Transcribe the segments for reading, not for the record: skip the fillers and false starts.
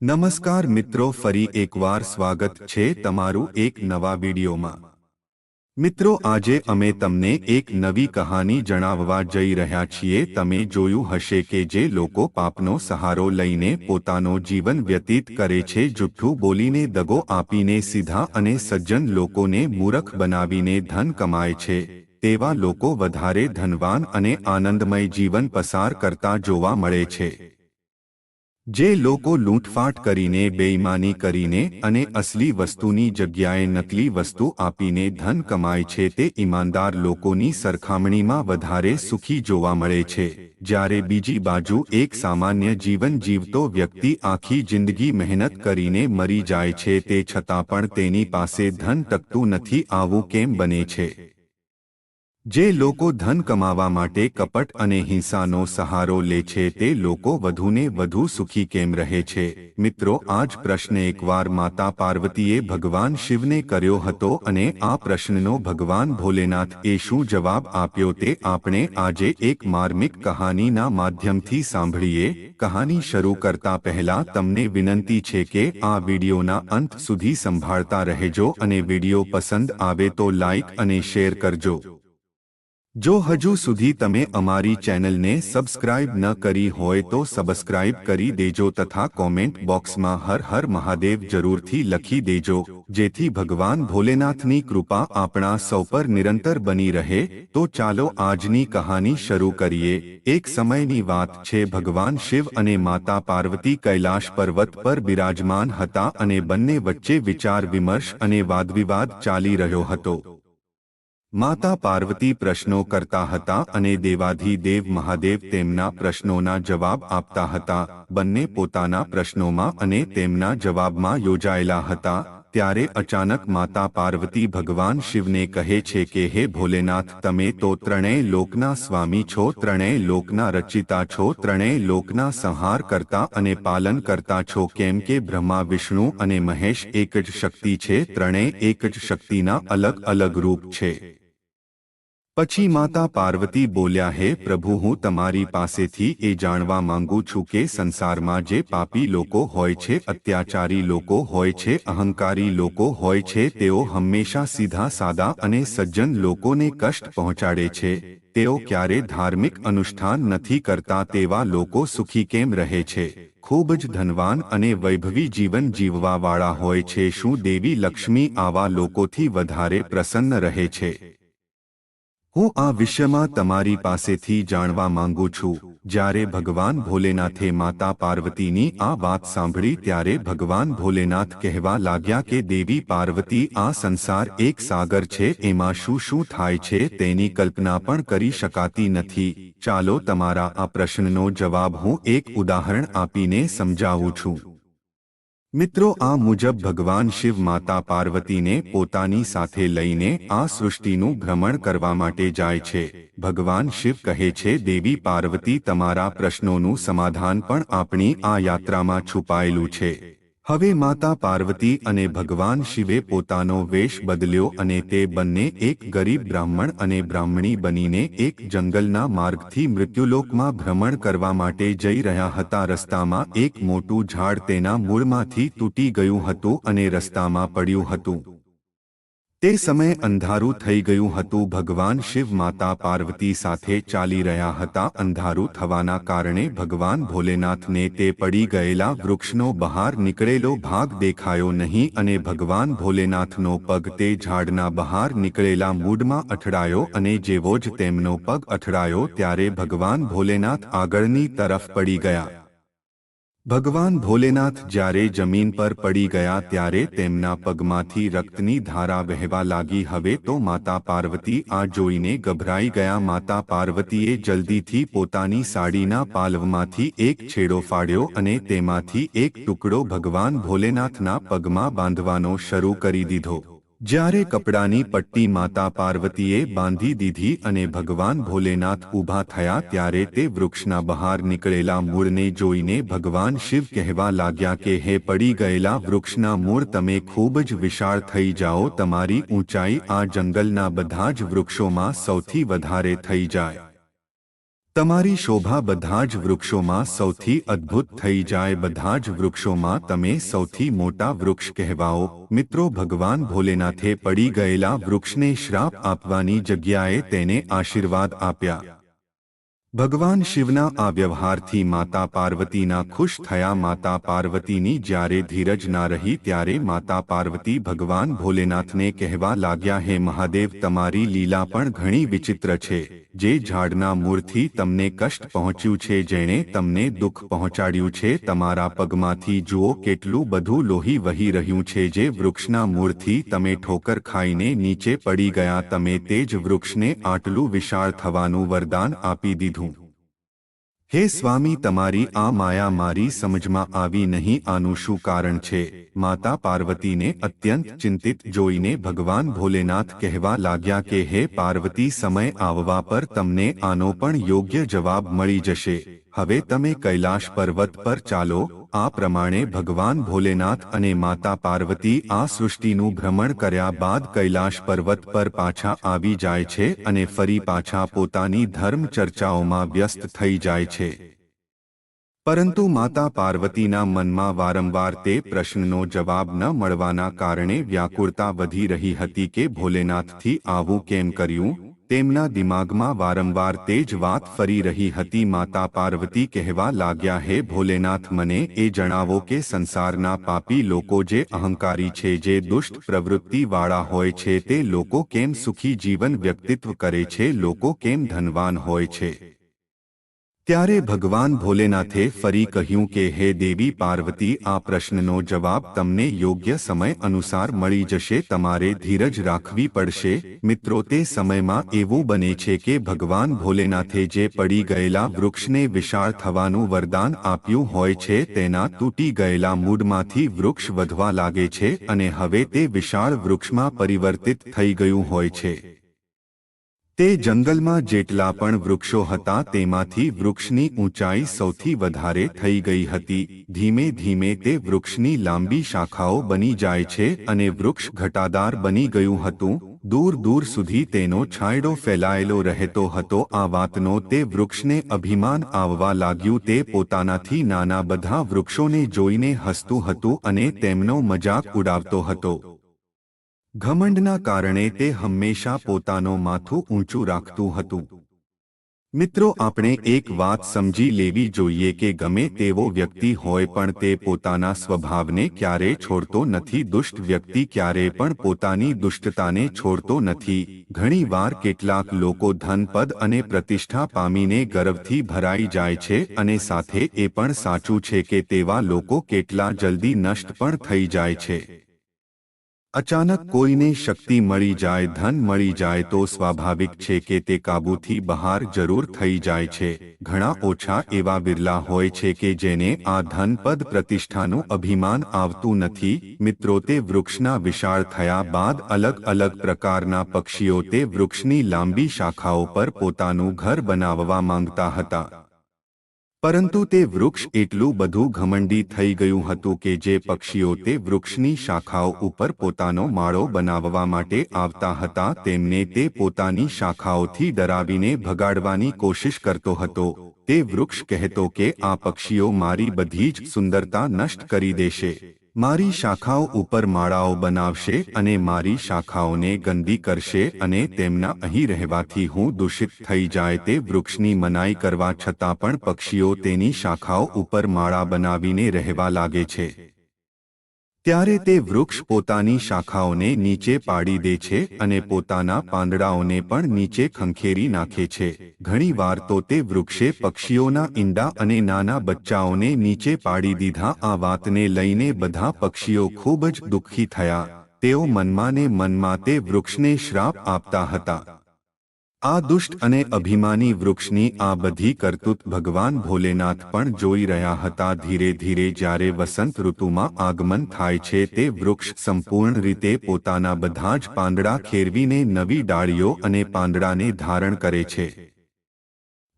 નમસ્કાર મિત્રો, ફરી એકવાર સ્વાગત છે તમારું એક નવા વિડીયોમાં। મિત્રો, આજે અમે તમને એક નવી કહાની જણાવવા જઈ રહ્યા છીએ। તમે જોયું હશે કે જે લોકો પાપનો સહારો લઈને પોતાનો જીવન વ્યતીત કરે છે, જુઠ્ઠું બોલીને, દગો આપીને, સીધા અને સજ્જન લોકોને મૂર્ખ બનાવીને ધન કમાય છે, તેવા લોકો વધારે ધનવાન અને આનંદમય જીવન પસાર કરતા જોવા મળે છે। જે લોકો લૂંટફાટ કરીને, બેઈમાની કરીને અને અસલી વસ્તુની જગ્યાએ નકલી વસ્તુ આપીને ધન કમાય છે, તે ઈમાનદાર લોકોની સરખામણીમાં વધારે સુખી જોવા મળે છે। જ્યારે બીજી બાજુ એક સામાન્ય જીવન જીવતો વ્યક્તિ આખી જિંદગી મહેનત કરીને મરી જાય છે, તે છતાં પણ તેની પાસે ધન ટકતું નથી। આવું કેમ બને છે? જે લોકો ધન કમાવા માટે કપટ અને હિંસાનો સહારો લે છે, તે લોકો વધુને વધુ સુખી કેમ રહે છે? મિત્રો, આ જ પ્રશ્ન એકવાર માતા પાર્વતીએ ભગવાન શિવને કર્યો હતો અને આ પ્રશ્નનો ભગવાન ભોલેનાથે શું જવાબ આપ્યો તે આપણે આજે એક માર્મિક કહાનીના માધ્યમથી સાંભળીએ। કહાની શરૂ કરતા પહેલા તમને વિનંતી છે કે આ વિડીયોના અંત સુધી સંભાળતા રહેજો અને વિડીયો પસંદ આવે તો લાઈક અને શેર કરજો। જો હજુ સુધી તમે અમારી ચેનલને સબસ્ક્રાઇબ ન કરી હોય તો સબસ્ક્રાઇબ કરી દેજો તથા કોમેન્ટ બોક્સમાં હર હર મહાદેવ જરૂરથી લખી દેજો, જેથી ભગવાન ભોલેનાથની કૃપા આપણા સૌ પર નિરંતર બની રહે। તો ચાલો આજની કહાની શરૂ કરીએ। એક સમયની વાત છે, ભગવાન શિવ અને માતા પાર્વતી કૈલાશ પર્વત પર બિરાજમાન હતા અને બંને વચ્ચે વિચાર વિમર્શ અને વાદવિવાદ ચાલી રહ્યો હતો। માતા પાર્વતી પ્રશ્નો કરતા હતા અને દેવાધિદેવ મહાદેવ તેમના પ્રશ્નોના જવાબ આપતા હતા। બંને પોતાના પ્રશ્નોમાં અને તેમના જવાબમાં યોજાયેલા હતા। ત્યારે અચાનક માતા પાર્વતી ભગવાન શિવને કહે છે કે હે ભોલેનાથ, તમે તો ત્રણેય લોકના સ્વામી છો, ત્રણેય લોકના રચિતા છો, ત્રણેય લોકના સંહાર કરતા અને પાલન કરતા છો। કેમ કે બ્રહ્મા, વિષ્ણુ અને મહેશ એક જ શક્તિ છે, ત્રણેય એક જ શક્તિના અલગ અલગ રૂપ છે। પછી માતા પાર્વતી બોલ્યા, હે પ્રભુ, હું તમારી પાસેથી એ જાણવા માંગુ છું કે સંસારમાં જે પાપી લોકો હોય છે, અત્યાચારી લોકો હોય છે, અહંકારી લોકો હોય છે, તેઓ હંમેશા સીધા સાદા અને સજ્જન લોકોને કષ્ટ પહોંચાડે છે। તેઓ ક્યારે ધાર્મિક અનુષ્ઠાન નથી કરતા, તેવા લોકો સુખી કેમ રહે છે? ખૂબ જ ધનવાન અને વૈભવી જીવન જીવવાવાળા હોય છે, શું દેવી લક્ષ્મી આવા લોકોથી વધારે પ્રસન્ન રહે છે? હું આ વિષયમાં તમારી પાસેથી જાણવા માંગુ છું। જ્યારે ભગવાન ભોલેનાથે માતા પાર્વતીની આ વાત સાંભળી ત્યારે ભગવાન ભોલેનાથ કહેવા લાગ્યા કે દેવી પાર્વતી, આ સંસાર એક સાગર છે, એમાં શું શું થાય છે તેની કલ્પના પણ કરી શકાતી નથી। ચાલો તમારા આ પ્રશ્નનો જવાબ હું એક ઉદાહરણ આપીને સમજાવું છું। મિત્રો, આ મુજબ ભગવાન શિવ માતા પાર્વતીને પોતાની સાથે લઈને આ સૃષ્ટિનું ભ્રમણ કરવા માટે જાય છે। ભગવાન શિવ કહે છે, દેવી પાર્વતી, તમારા પ્રશ્નોનું સમાધાન પણ આપણી આ યાત્રામાં છુપાયેલું છે। હવે માતા પાર્વતી અને ભગવાન શિવે પોતાનો વેશ બદલ્યો અને તે બંને એક ગરીબ બ્રાહ્મણ અને બ્રાહ્મણી બનીને એક જંગલના માર્ગથી મૃત્યુલોકમાં ભ્રમણ કરવા માટે જઈ રહ્યા હતા। રસ્તામાં એક મોટું ઝાડ તેના મૂળમાંથી તૂટી ગયું હતું અને રસ્તામાં પડ્યું હતું। તે સમયે અંધારું થઈ ગયું હતું। ભગવાન શિવ માતા પાર્વતી સાથે ચાલી રહ્યા હતા। અંધારું થવાના કારણે ભગવાન ભોલેનાથને તે પડી ગયેલા વૃક્ષનો બહાર નીકળેલો ભાગ દેખાયો નહીં અને ભગવાન ભોલેનાથનો પગ તે ઝાડના બહાર નીકળેલા મૂળમાં અથડાયો અને જેવો જ તેમનો પગ અથડાયો ત્યારે ભગવાન ભોલેનાથ આગળની તરફ પડી ગયા। ભગવાન ભોલેનાથ જ્યારે જમીન પર પડી ગયા ત્યારે તેમના પગમાંથી રક્તની ધારા વહેવા લાગી। હવે તો માતા પાર્વતી આ જોઈને ગભરાઈ ગયા। માતા પાર્વતીએ જલ્દીથી પોતાની સાડીના પાલવમાંથી એક છેડો ફાડ્યો અને તેમાંથી એક ટુકડો ભગવાન ભોલેનાથના પગમાં બાંધવાનો શરૂ કરી દીધો। જ્યારે કપડાની પટ્ટી માતા પાર્વતીએ બાંધી દીધી અને ભગવાન ભોલેનાથ ઊભા થયા ત્યારે તે વૃક્ષના બહાર નીકળેલા મૂળને જોઈને ભગવાન શિવ કહેવા લાગ્યા કે હે પડી ગયેલા વૃક્ષના મૂળ, તમે ખૂબ જ વિશાળ થઈ જાઓ, તમારી ઊંચાઈ આ જંગલના બધા જ વૃક્ષોમાં સૌથી વધારે થઈ જાય। તમારી શોભા બધા જ વૃક્ષોમાં સૌથી અદ્ભુત થઈ જાય, બધા જ વૃક્ષોમાં તમે સૌથી મોટા વૃક્ષ કહેવાઓ. મિત્રો, ભગવાન ભોલેનાથે પડી ગયેલા વૃક્ષને શ્રાપ આપવાની જગ્યાએ તેને આશીર્વાદ આપ્યા. ભગવાન શિવના આ વ્યવહારથી માતા પાર્વતીના ખુશ થયા. માતા પાર્વતીની જ્યારે ધીરજ ના રહી ત્યારે માતા પાર્વતી ભગવાન ભોલેનાથને કહેવા લાગ્યા, હે મહાદેવ, તમારી લીલા પણ ઘણી વિચિત્ર છે. જે ઝાડના મૂળથી તમને કષ્ટ પહોંચ્યું છે, જેણે તમને દુઃખ પહોંચાડ્યું છે, તમારા પગમાંથી જુઓ કેટલું બધું લોહી વહી રહ્યું છે. જે વૃક્ષના મૂળથી તમે ઠોકર ખાઈને નીચે પડી ગયા, તમે તે જ વૃક્ષને આટલું વિશાળ થવાનું વરદાન આપી દીધું. હે સ્વામી, તમારી આ માયા મારી સમજમાં આવી નહીં. આનું શું કારણ છે? માતા પાર્વતીને અત્યંત ચિંતિત જોઈને ભગવાન ભોલેનાથ કહેવા લાગ્યા કે હે પાર્વતી, સમય આવવા પર તમને આનો પણ યોગ્ય જવાબ મળી જશે. હવે તમે કૈલાશ પર્વત પર ચાલો. આ પ્રમાણે ભગવાન ભોલેનાથ અને માતા પાર્વતી આ સૃષ્ટિનું ભ્રમણ કર્યા બાદ કૈલાશ પર્વત પર પાછા આવી જાય છે અને ફરી પાછા પોતાની ધર્મ ચર્ચાઓમાં વ્યસ્ત થઈ જાય છે. પરંતુ માતા પાર્વતીના મનમાં વારંવાર તે પ્રશ્નનો જવાબ ન મળવાના કારણે વ્યાકુળતા વધી રહી હતી કે ભોલેનાથથી આવું કેમ કર્યું. તેમના દિમાગમાં વારંવાર તે જ વાત ફરી રહી હતી. માતા પાર્વતી કહેવા લાગ્યા, હે ભોલેનાથ, મને એ જણાવો કે સંસારના પાપી લોકો, જે અહંકારી છે, જે દુષ્ટ પ્રવૃત્તિવાળા હોય છે, તે લોકો કેમ સુખી જીવન વ્યક્તિત્વ કરે છે, લોકો કેમ ધનવાન હોય છે? ત્યારે ભગવાન ભોલેનાથે ફરી કહ્યું કે હે દેવી પાર્વતી, આ પ્રશ્નનો જવાબ તમને યોગ્ય સમય અનુસાર મળી જશે. તમારે ધીરજ રાખવી પડશે. મિત્રો, તે સમયમાં એવું બને છે કે ભગવાન ભોલેનાથે જે પડી ગયેલા વૃક્ષને વિશાળ થવાનું વરદાન આપ્યું હોય છે, તેના તૂટી ગયેલા મૂળમાંથી વૃક્ષ વધવા લાગે છે અને હવે તે વિશાળ વૃક્ષમાં પરિવર્તિત થઈ ગયું હોય છે. તે જંગલમાં જેટલા પણ વૃક્ષો હતા તેમાંથી વૃક્ષની ઊંચાઈ સૌથી વધારે થઈ ગઈ હતી. ધીમે ધીમે તે વૃક્ષની લાંબી શાખાઓ બની જાય છે અને વૃક્ષ ઘટાદાર બની ગયું હતું. દૂર દૂર સુધી તેનો છાંયડો ફેલાયેલો રહેતો હતો. આ વાતનો તે વૃક્ષને અભિમાન આવવા લાગ્યું. તે પોતાનાથી નાના બધા વૃક્ષોને જોઈને હસતું હતું અને તેમનો મજાક ઉડાવતો હતો. ઘમંડના કારણે તે હંમેશા પોતાનું માથું ઊંચું રાખતું હતું. મિત્રો, આપણે એક વાત સમજી લેવી જોઈએ કે ગમે તેવો વ્યક્તિ હોય પણ તે પોતાના સ્વભાવને ક્યારેય છોડતો નથી. દુષ્ટ વ્યક્તિ ક્યારેય પણ પોતાની દુષ્ટતાને છોડતો નથી. ઘણી વાર કેટલાક લોકો ધન, પદ અને પ્રતિષ્ઠા પામીને ગર્વથી ભરાઈ જાય છે અને સાથે એ પણ સાચું છે કે તેવા લોકો કેટલા જલ્દી નષ્ટ પણ થઈ જાય છે. અચાનક કોઈને શક્તિ મળી જાય, ધન મળી જાય તો સ્વાભાવિક છે કે તે કાબૂથી બહાર જરૂર થઈ જાય છે. ઘણા ઓછા એવા બિરલા હોય છે કે જેને આ ધન, પદ, પ્રતિષ્ઠાનું અભિમાન આવતું નથી. મિત્રો, તે વૃક્ષના વિશાળ થયા બાદ અલગ અલગ પ્રકારના પક્ષીઓ તે વૃક્ષની લાંબી શાખાઓ પર પોતાનું ઘર બનાવવા માંગતા હતા. પરંતુ તે વૃક્ષ એટલું બધું ઘમંડી થઈ ગયું હતું કે જે પક્ષીઓ તે વૃક્ષની શાખાઓ ઉપર પોતાનો માળો બનાવવા માટે આવતા હતા તેમને તે પોતાની શાખાઓથી ડરાવીને ભગાડવાની કોશિશ કરતો હતો. તે વૃક્ષ કહેતો કે આ પક્ષીઓ મારી બધી જ સુંદરતા નષ્ટ કરી દેશે, મારી શાખાઓ ઉપર માળાઓ બનાવશે અને મારી શાખાઓને ગંદી કરશે અને તેમના અહીં રહેવાથી હું દૂષિત થઈ જાય. તે વૃક્ષની મનાઈ કરવા છતાં પણ પક્ષીઓ તેની શાખાઓ ઉપર માળા બનાવીને રહેવા લાગે છે. ત્યારે તે વૃક્ષ પોતાની શાખાઓને નીચે પાડી દે છે અને પોતાના પાંદડાઓને પણ નીચે ખંખેરી નાખે છે. ઘણીવાર તો તે વૃક્ષે પક્ષીઓના ઈંડા અને નાના બચ્ચાઓને નીચે પાડી દીધા. આ વાતને લઈને બધા પક્ષીઓ ખૂબ જ દુઃખી થયા. તેઓ મનમાં ને મનમાં તે વૃક્ષને શ્રાપ આપતા હતા. આ દુષ્ટ અને અભિમાની વૃક્ષની આ બધી કરતૂત ભગવાન ભોલેનાથ પણ જોઈ રહ્યા હતા. ધીરે ધીરે જ્યારે વસંત ઋતુમાં આગમન થાય છે તે વૃક્ષ સંપૂર્ણ રીતે પોતાના બધા જ પાંદડા ખેરવીને નવી ડાળીઓ અને પાંદડાને ધારણ કરે છે.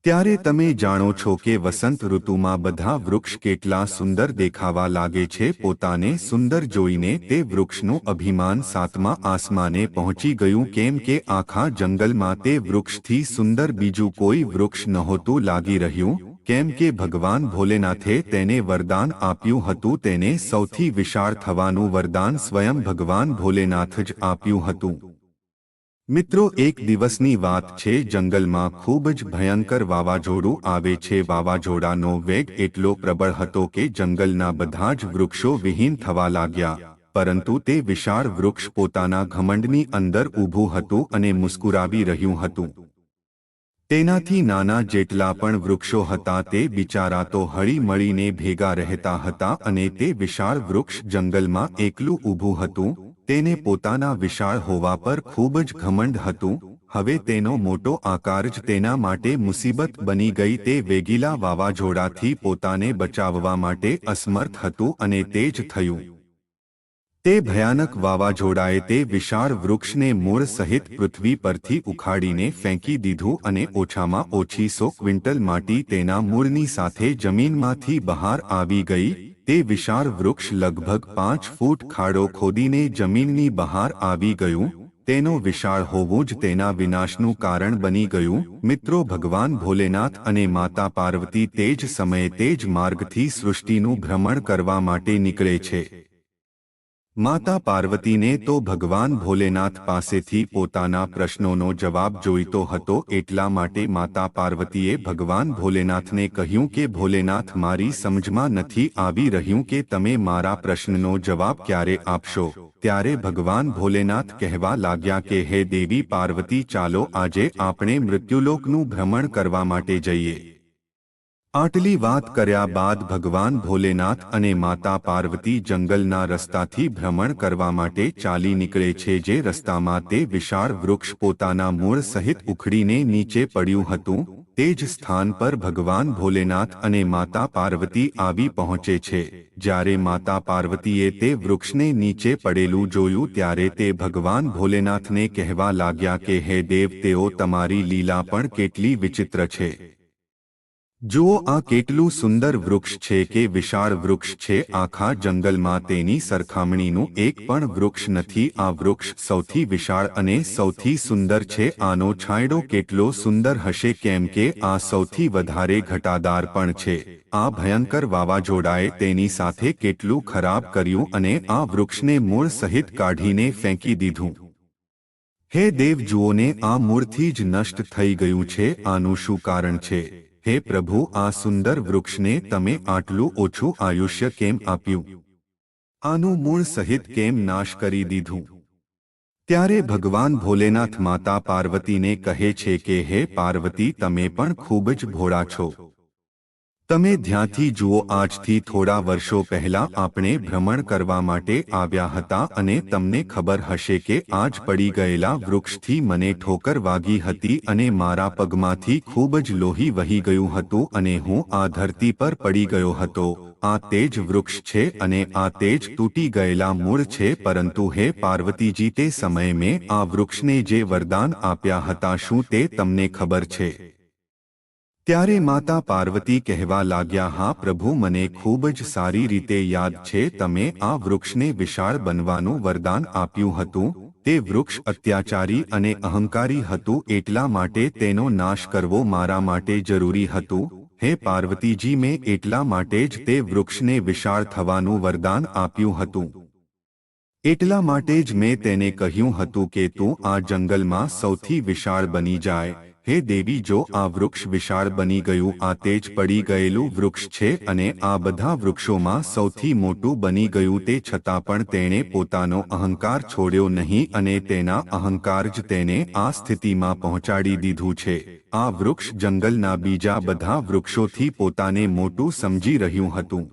ત્યારે તમે જાણો છો કે વસંત ઋતુમાં બધા વૃક્ષ કેટલા સુંદર દેખાવા લાગે છે. પોતાને સુંદર જોઈને તે વૃક્ષનું અભિમાન સાતમા આસમાને પહોંચી ગયું, કેમ કે આખા જંગલમાં તે વૃક્ષથી સુંદર બીજું કોઈ વૃક્ષ નહોતું લાગી રહ્યું, કેમ કે ભગવાન ભોલેનાથે તેને વરદાન આપ્યું હતું. તેને સૌથી વિશાળ થવાનું વરદાન સ્વયં ભગવાન ભોલેનાથ જ આપ્યું હતું. મિત્રો, એક દિવસની વાત છે. જંગલમાં ખૂબ જ ભયંકર વાવાઝોડું આવે છે. વાવાઝોડાનો વેગ એટલો પ્રબળ હતો કે જંગલના બધા જ વૃક્ષો વિહીન થવા લાગ્યા, પરંતુ તે વિશાળ વૃક્ષ પોતાના ઘમંડની અંદર ઊભું હતું અને મુસ્કુરાવી રહ્યું હતું. તેનાથી નાના જેટલા પણ વૃક્ષો હતા તે બિચારા તો હળી મળીને ભેગા રહેતા હતા અને તે વિશાળ વૃક્ષ જંગલમાં એકલું ઊભું હતું. તેને પોતાના વિશાળ હોવા પર ખૂબ જ ઘમંડ હતું. હવે તેનો મોટો આકાર જ તેના માટે મુસીબત બની ગઈ. તે વેગીલા વાવાઝોડાથી પોતાને બચાવવા માટે અસમર્થ હતું અને તે જ થયું. તે ભયાનક વાવાઝોડાએ તે વિશાળ વૃક્ષને મૂળ સહિત પૃથ્વી પરથી ઉખાડીને ફેંકી દીધું અને ઓછામાં ઓછી 100 ક્વિન્ટલ માટી તેના મૂળની સાથે જમીનમાંથી બહાર આવી ગઈ. તે વિશાળ વૃક્ષ લગભગ 5 ફૂટ ખાડો ખોદીને જમીનની બહાર આવી ગયું. તેનો વિશાળ હોવું જ તેના વિનાશનું કારણ બની ગયું. મિત્રો, ભગવાન ભોલેનાથ અને માતા પાર્વતી તે જ સમયે તે જ માર્ગથી સૃષ્ટિનું ભ્રમણ કરવા માટે નીકળે છે. માતા પાર્વતીને તો ભગવાન ભોલેનાથ પાસેથી પોતાના પ્રશ્નોનો જવાબ જોઈતો હતો. એટલા માટે માતા પાર્વતીએ ભગવાન ભોલેનાથને કહ્યું કે ભોલેનાથ, મારી સમજમાં નથી આવી રહ્યું કે તમે મારા પ્રશ્નનો જવાબ ક્યારે આપશો. ત્યારે ભગવાન ભોલેનાથ કહેવા લાગ્યા કે હે દેવી પાર્વતી, ચાલો આજે આપણે મૃત્યુલોકનું ભ્રમણ કરવા માટે જઈએ. આટલી વાત કર્યા બાદ ભગવાન ભોલેનાથ અને માતા પાર્વતી જંગલના રસ્તાથી ભ્રમણ કરવા માટે ચાલી નીકળે છે. જે રસ્તામાં તે વિશાળ વૃક્ષ પોતાના મૂળ સહિત ઉખડીને નીચે પડ્યું હતું, તે જ સ્થાન પર ભગવાન ભોલેનાથ અને માતા પાર્વતી આવી પહોંચે છે. જ્યારે માતા પાર્વતીએ તે વૃક્ષને નીચે પડેલું જોયું ત્યારે તે ભગવાન ભોલેનાથને કહેવા લાગ્યા કે હે દેવ, તેઓ તમારી લીલા પણ કેટલી વિચિત્ર છે. જુઓ, આ કેટલું સુંદર વૃક્ષ છે કે વિશાળ વૃક્ષ છે. આખા જંગલમાં તેની સરખામણીનું એક પણ વૃક્ષ નથી. આ વૃક્ષ સૌથી વિશાળ અને સૌથી સુંદર છે. આનો છાંયડો કેટલો સુંદર હશે, કેમ કે આ સૌથી વધારે ઘટાદાર પણ છે. આ ભયંકર વાવાઝોડાએ તેની સાથે કેટલું ખરાબ કર્યું અને આ વૃક્ષને મૂળ સહિત કાઢીને ફેંકી દીધું. હે દેવ, જુઓને, આ મૂળથી જ નષ્ટ થઈ ગયું છે. આનું શું કારણ છે? હે પ્રભુ, આ સુંદર વૃક્ષને તમે આટલું ઓછું આયુષ્ય કેમ આપ્યું? આનું મૂળ સહિત કેમ નાશ કરી દીધું? ત્યારે ભગવાન ભોલેનાથ માતા પાર્વતીને કહે છે કે હે પાર્વતી, તમે પણ ખૂબ જ ભોળા છો. તમે ધ્યાનથી જુઓ, આજથી થોડા વર્ષો પહેલા આપણે ભ્રમણ કરવા માટે આવ્યા હતા અને તમને ખબર હશે કે આજ પડી ગયેલા વૃક્ષથી મને ઠોકર વાગી હતી અને મારા પગમાંથી ખૂબ જ લોહી વહી ગયું હતું અને હું આ ધરતી પર પડી ગયો હતો. આ તે જ વૃક્ષ છે અને આ તે જ તૂટી ગયેલા મૂળ છે. પરંતુ હે પાર્વતીજી, તે સમયે મેં આ વૃક્ષને જે વરદાન આપ્યા હતા, શું તે તમને ખબર છે? ત્યારે માતા પાર્વતી કહેવા લાગ્યા, હા પ્રભુ, મને ખૂબ જ સારી રીતે યાદ છે. તમે આ વૃક્ષને વિશાળ બનવાનું વરદાન આપ્યું હતું. તે વૃક્ષ અત્યાચારી અને અહંકારી હતું, એટલા માટે તેનો નાશ કરવો મારા માટે જરૂરી હતું. હે પાર્વતીજી, મેં એટલા માટે જ તે વૃક્ષને વિશાળ થવાનું વરદાન આપ્યું હતું. એટલા માટે જ મેં તેને કહ્યું હતું કે તું આ જંગલમાં સૌથી વિશાળ બની જાય. હે દેવી, જો આ વૃક્ષ વિશાળ બની ગયું, આ તે જ પડી ગયેલું વૃક્ષ છે અને આ બધા વૃક્ષોમાં સૌથી મોટું બની ગયું. તે છતાં પણ તેણે પોતાનો અહંકાર છોડ્યો નહીં અને તેના અહંકાર જ તેને આ સ્થિતિમાં પહોંચાડી દીધું છે. આ વૃક્ષ જંગલના બીજા બધા વૃક્ષોથી પોતાને મોટું સમજી રહ્યું હતું.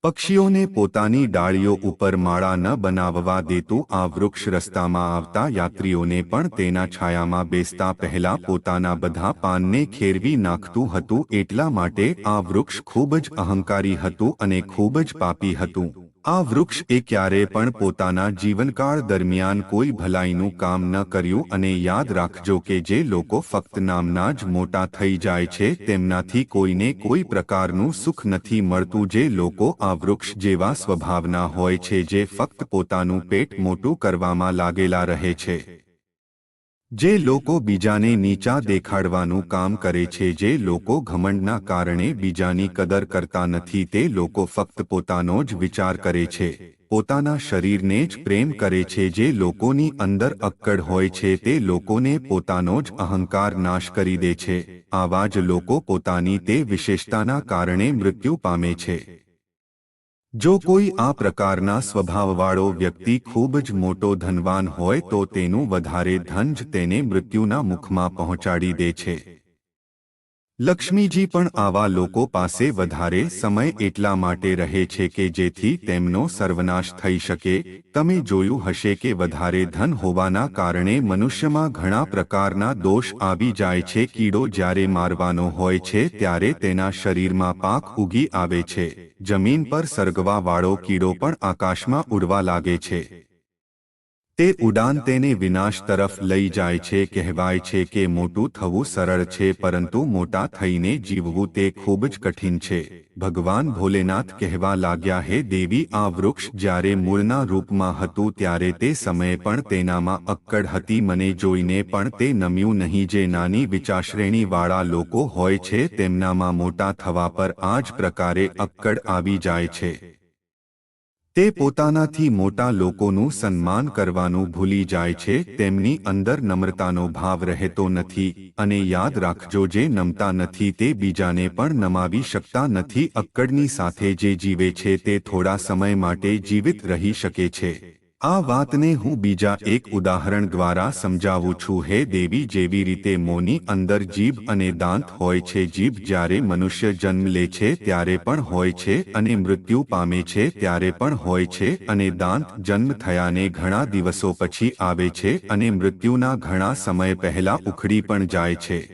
પક્ષીઓને પોતાની ડાળીઓ ઉપર માળા ન બનાવવા દેતું આ વૃક્ષ રસ્તામાં આવતા યાત્રીઓને પણ તેના છાયામાં બેસતા પહેલા પોતાના બધા પાનને ખેરવી નાખતું હતું. એટલા માટે આ વૃક્ષ ખૂબ જ અહંકારી હતું અને ખૂબ જ પાપી હતું. આ વૃક્ષ એ ક્યારેય પણ પોતાના જીવનકાળ દરમિયાન કોઈ ભલાઈનું કામ ન કર્યું અને યાદ રાખજો કે જે લોકો ફક્ત નામના જ મોટા થઈ જાય છે તેમનાથી કોઈને કોઈ પ્રકારનું સુખ નથી મળતું. જે લોકો આ વૃક્ષ જેવા સ્વભાવના હોય છે જે ફક્ત પોતાનું પેટ મોટું કરવામાં લાગેલા રહે છે, જે લોકો બીજાને નીચા દેખાડવાનું કામ કરે છે, જે લોકો ઘમંડના કારણે બીજાની કદર કરતા નથી, તે લોકો ફક્ત પોતાનો જ વિચાર કરે છે, પોતાના શરીરને જ પ્રેમ કરે છે, જે લોકોની અંદર અક્કડ હોય છે તે લોકોને પોતાનો જ અહંકાર નાશ કરી દે છે. આવા જ લોકો પોતાની તે વિશેષતાના કારણે મૃત્યુ પામે છે. જો કોઈ આ પ્રકારના સ્વભાવવાળો વ્યક્તિ ખૂબ જ મોટો ધનવાન હોય તો તેનું વધારે ધન જ તેને મૃત્યુના મુખમાં પહોંચાડી દે છે. લક્ષ્મીજી પણ આવા લોકો પાસે વધારે સમય એટલા માટે રહે છે કે જેથી તેમનો સર્વનાશ થઈ શકે. તમે જોયું હશે કે વધારે ધન હોવાના કારણે મનુષ્યમાં ઘણા પ્રકારના દોષ આવી જાય છે. કીડો જ્યારે મારવાનો હોય છે ત્યારે તેના શરીરમાં પાંખ ઉગી આવે છે. જમીન પર સરગવા વાળો કીડો પણ આકાશમાં ઉડવા લાગે છે. તે ઉડાન તેને વિનાશ તરફ લઈ જાય છે. કહેવાય છે કે મોટું થવું સરળ છે પરંતુ મોટા થઈને જીવવું તે ખૂબ જ કઠિન છે. ભગવાન ભોલેનાથ કહેવા લાગ્યા, હે દેવી, આ વૃક્ષ જ્યારે મૂળના રૂપમાં હતું ત્યારે તે સમયે પણ તેનામાં અક્કડ હતી. મને જોઈને પણ તે નમ્યું નહીં. જે નાની વિચારશ્રેણીવાળા લોકો હોય છે તેમનામાં મોટા થવા પર આ જ પ્રકારે અક્કડ આવી જાય છે. તે પોતાનાથી મોટા લોકોનું સન્માન કરવાનું ભૂલી જાય છે. તેમની અંદર નમ્રતાનો ભાવ રહેતો નથી. અને યાદ રાખજો, જે નમતા નથી તે બીજાને પણ નમાવી શકતા નથી. અક્કડની સાથે જે જીવે છે તે થોડા સમય માટે જીવિત રહી શકે છે. આ વાતને હું બીજા એક ઉદાહરણ દ્વારા સમજાવું છું. હે દેવી, જેવી રીતે મોંની અંદર જીભ અને દાંત હોય છે, જીભ જ્યારે મનુષ્ય જન્મ લે છે ત્યારે પણ હોય છે અને મૃત્યુ પામે છે ત્યારે પણ હોય છે, અને દાંત જન્મ થયાને ઘણા દિવસો પછી આવે છે અને મૃત્યુના ઘણા સમય પહેલા ઉખડી પણ જાય છે.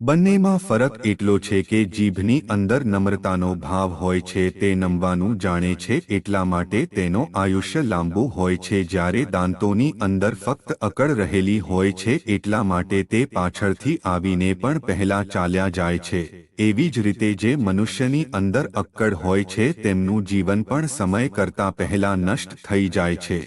બંનેમાં ફરક એટલો છે કે જીભની અંદર નમ્રતાનો ભાવ હોય છે, તે નમવાનું જાણે છે એટલા માટે તેનો આયુષ્ય લાંબુ હોય છે, જ્યારે દાંતોની અંદર ફક્ત અકળ રહેલી હોય છે એટલા માટે તે પાછળથી આવીને પણ પહેલા ચાલ્યા જાય છે. એવી જ રીતે જે મનુષ્યની અંદર અક્કડ હોય છે તેમનું જીવન પણ સમય કરતા પહેલા નષ્ટ થઈ જાય છે.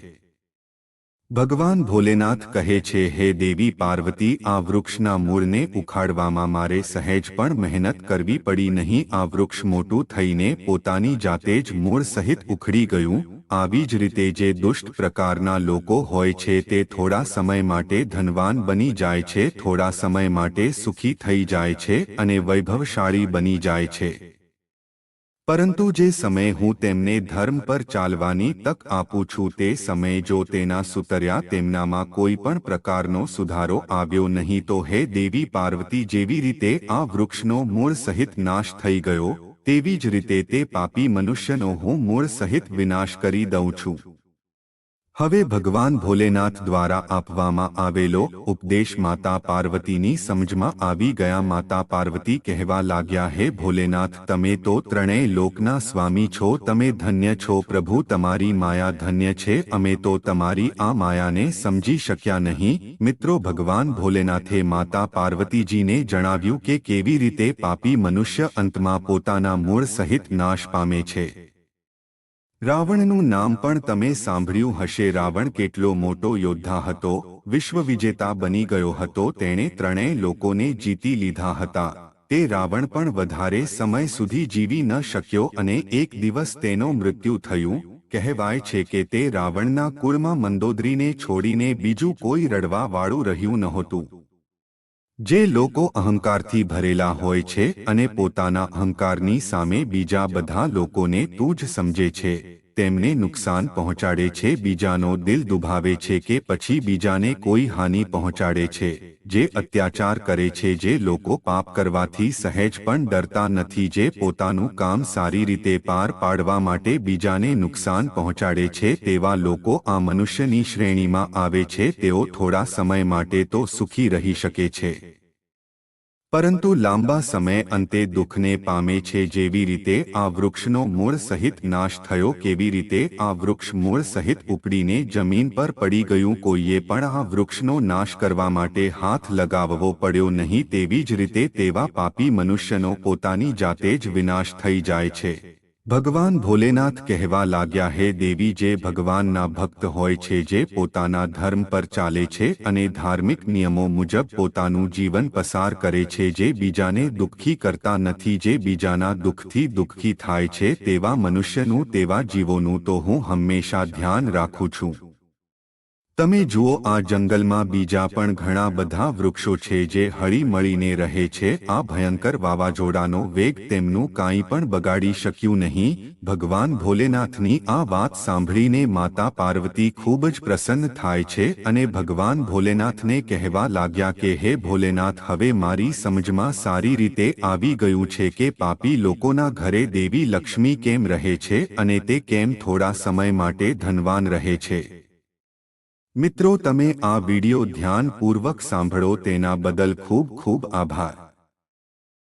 ભગવાન ભોલેનાથ કહે છે, હે દેવી પાર્વતી, આ વૃક્ષના મૂળને ઉખાડવામાં મારે સહેજ પણ મહેનત કરવી પડી નહીં. આ વૃક્ષ મોટું થઈને પોતાની જાતે જ મૂળ સહિત ઉખડી ગયું. આવી જ રીતે જે દુષ્ટ પ્રકારના લોકો હોય છે તે થોડા સમય માટે ધનવાન બની જાય છે, થોડા સમય માટે સુખી થઈ જાય છે અને વૈભવશાળી બની જાય છે. પરંતુ જે સમયે હું તેમને ધર્મ પર ચાલવાની તક આપું છું તે સમયે જો તેના સુતર્યા તેમનામાં કોઈ પણ પ્રકારનો સુધારો આવ્યો નહીં તો હે દેવી પાર્વતી, જેવી રીતે આ વૃક્ષનો મૂળ સહિત નાશ થઈ ગયો તેવી જ રીતે તે પાપી મનુષ્યનો હું મૂળ સહિત વિનાશ કરી દઉં છું. હવે ભગવાન ભોલેનાથ દ્વારા આપવામાં આવેલો ઉપદેશ માતા પાર્વતીની સમજમાં આવી ગયા. માતા પાર્વતી કહેવા લાગ્યા, હે ભોલેનાથ, તમે તો ત્રણેય લોકના સ્વામી છો, તમે ધન્ય છો પ્રભુ, તમારી માયા ધન્ય છે. અમે તો તમારી આ માયાને સમજી શક્યા નહીં. મિત્રો, ભગવાન ભોલેનાથે માતા પાર્વતીજીને જણાવ્યું કે કેવી રીતે પાપી મનુષ્ય અંતમાં પોતાના મૂળ સહિત નાશ પામે છે. રાવણનું નામ પણ તમે સાંભળ્યું હશે. રાવણ કેટલો મોટો યોદ્ધા હતો, વિશ્વવિજેતા બની ગયો હતો. તેણે ત્રણેય લોકોને જીતી લીધા હતા. તે રાવણ પણ વધારે સમય સુધી જીવી ન શક્યો અને એક દિવસ તેનો મૃત્યુ થયું. કહેવાય છે કે તે રાવણના કુળમાં મંદોદરીને છોડીને બીજું કોઈ રડવા વાળું રહ્યું નહોતું. જે લોકો અહંકારથી ભરેલા હોય છે અને પોતાના અહંકારની સામે બીજા બધા લોકોને તું જ સમજે છે, તેમને નુકસાન પહોંચાડે છે, બીજાનો દિલ દુભાવે છે કે પછી બીજાને કોઈ હાનિ પહોંચાડે છે, જે અત્યાચાર કરે છે, જે લોકો પાપ કરવાથી સહેજ પણ ડરતા નથી, જે પોતાનું કામ સારી રીતે પાર પાડવા માટે બીજાને નુકસાન પહોંચાડે છે, તેવા લોકો આ મનુષ્યની શ્રેણીમાં આવે છે. તેઓ થોડા સમય માટે તો સુખી રહી શકે છે, પરંતુ લાંબા સમય અંતે દુઃખને પામે છે। જેવી રીતે આ વૃક્ષનો મૂળ સહિત નાશ થયો, કેવી રીતે આ વૃક્ષ મૂળ સહિત ઉપડીને જમીન પર પડી ગયું, કોઈએ પણ આ વૃક્ષનો નાશ કરવા માટે હાથ લગાવવો પડ્યો નહીં। તેવી જ રીતે તેવા પાપી મનુષ્યનો પોતાની જાતે જ વિનાશ થઈ જાય છે। ભગવાન ભોલેનાથ કહેવા લાગ્યા, હે દેવી, જે ભગવાનના ભક્ત હોય છે, જે પોતાના ધર્મ પર ચાલે છે અને ધાર્મિક નિયમો મુજબ પોતાનું જીવન પસાર કરે છે, જે બીજાને દુઃખી કરતા નથી, જે બીજાના દુઃખથી દુઃખી થાય છે, તેવા મનુષ્યનું, તેવા જીવોનું તો હું હંમેશા ધ્યાન રાખું છું। તમે જુઓ, આ જંગલમાં બીજા પણ ઘણા બધા વૃક્ષો છે જે હળી મળીને રહે છે। આ ભયંકર વાવાઝોડાનો વેગ તેમનું કાંઈ પણ બગાડી શક્યું નહીં। ભગવાન ભોલેનાથની આ વાત સાંભળીને માતા પાર્વતી ખૂબ જ પ્રસન્ન થાય છે અને ભગવાન ભોલેનાથને કહેવા લાગ્યા કે હે ભોલેનાથ, હવે મારી સમજમાં સારી રીતે આવી ગયું છે કે પાપી લોકોના ઘરે દેવી લક્ષ્મી કેમ રહે છે અને તે કેમ થોડા સમય માટે ધનવાન રહે છે। મિત્રો, તમે આ વિડિયો ધ્યાનપૂર્વક સાંભળો તેના બદલ ખૂબ ખૂબ આભાર।